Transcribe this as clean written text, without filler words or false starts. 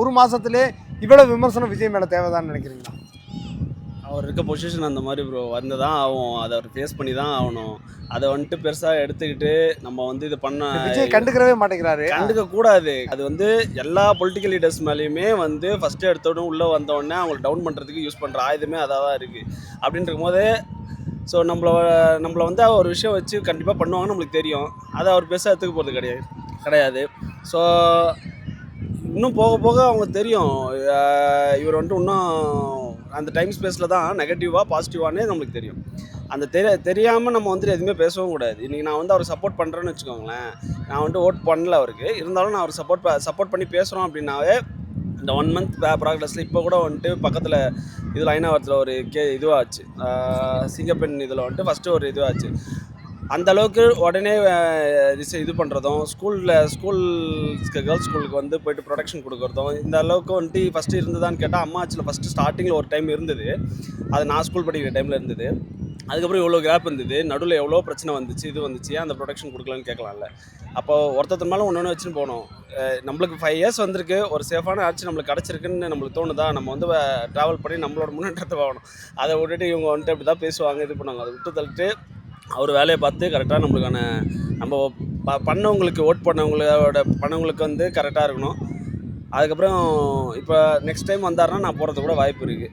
ஒரு மாசத்திலே இவ்வளவு விமர்சனம் விஜய் மேல தேவைதான்னு நினைக்கிறீங்களா? அவர் இருக்க பொசிஷன் அந்த மாதிரி ப்ரோ வந்து தான் ஆகும். அதை அவர் ஃபேஸ் பண்ணி தான் ஆகணும். அதை வந்துட்டு பெருசாக எடுத்துக்கிட்டு நம்ம வந்து இது பண்ண விஜய் கண்டுக்கிறவே மாட்டேங்கிறாரு. கண்டுக்க கூடாது. அது வந்து எல்லா பொலிட்டிக்கல் லீடர்ஸ் மேலேயுமே வந்து ஃபஸ்ட்டு எடுத்தோடனே உள்ளே வந்தோடனே அவங்களை டவுன் பண்ணுறதுக்கு யூஸ் பண்ணுற ஆயுதமே அதாக தான் இருக்குது. அப்படின்னு இருக்கும்போது ஸோ நம்மளை வந்து ஒரு விஷயம் வச்சு கண்டிப்பாக பண்ணுவாங்கன்னு நம்மளுக்கு தெரியும். அதை அவர் பெருசாக எடுத்துக்க போகிறது கிடையாது. ஸோ இன்னும் போக போக அவங்க தெரியும் இவர் வந்துட்டு இன்னும் அந்த டைம் ஸ்பேஸில் தான் நெகட்டிவாக பாசிட்டிவானே நம்மளுக்கு தெரியும். அந்த தெரியாமல் நம்ம வந்துட்டு எதுவுமே பேசவும் கூடாது. இன்றைக்கி நான் வந்து அவர் சப்போர்ட் பண்ணுறேன்னு வச்சுக்கோங்களேன், நான் வந்துட்டு ஓட் பண்ணல அவருக்கு, இருந்தாலும் நான் அவர் சப்போர்ட் பண்ணி பேசுகிறோம் அப்படின்னாவே இந்த 1 மந்த் ப்ராக்ரஸில் இப்போ கூட வந்துட்டு பக்கத்தில் இதில் ஐநாவரத்தில் ஒரு இதுவாச்சு, சிங்கப்பெண் இதில் வந்துட்டு ஃபஸ்ட்டு ஒரு இதுவாச்சு. அந்த அளவுக்கு உடனே இது பண்ணுறதும், கேர்ள்ஸ் ஸ்கூலுக்கு வந்து போய்ட்டு ப்ரொடெக்ஷன் கொடுக்குறதும், இந்த அளவுக்கு வந்துட்டு ஃபஸ்ட்டு இருந்ததான்னு கேட்டால் அம்மாச்சில் ஃபஸ்ட்டு ஸ்டார்டிங்கில் ஒரு டைம் இருந்தது. அது நான் ஸ்கூல் படிக்கிற டைமில் இருந்தது. அதுக்கப்புறம் இவ்வளோ கேப் இருந்தது, நடுவில் எவ்வளோ பிரச்சனை வந்துச்சு, இது வந்துச்சு, ஏன் அந்த ப்ரொடெக்ஷன் கொடுக்கலான்னு கேட்கலாம்ல. அப்போ ஒருத்தர் மேலே ஒன்று வச்சுன்னு போகணும். நம்மளுக்கு 5 இயர்ஸ் வந்திருக்கு, ஒரு சேஃபான ஆட்சி நம்மளுக்கு கிடச்சிருக்குன்னு நம்மளுக்கு தோணுதா, நம்ம வந்து ட்ராவல் பண்ணி நம்மளோட முன்னேற்றத்தை வாங்கணும். அதை விட்டுட்டு இவங்க வந்துட்டு அப்படி தான் பேசுவாங்க, இது பண்ணுவாங்க. அதை விட்டு தள்ளிட்டு அவர் வேலையை பார்த்து கரெக்டாக நம்மளுக்கான நம்ம பண்ணவங்களுக்கு ஓட் பண்ணவங்களுக்கு வந்து கரெக்டாக இருக்கணும். அதுக்கப்புறம் இப்போ நெக்ஸ்ட் டைம் வந்தாருன்னா நான் போகிறது கூட வாய்ப்பு இருக்குது.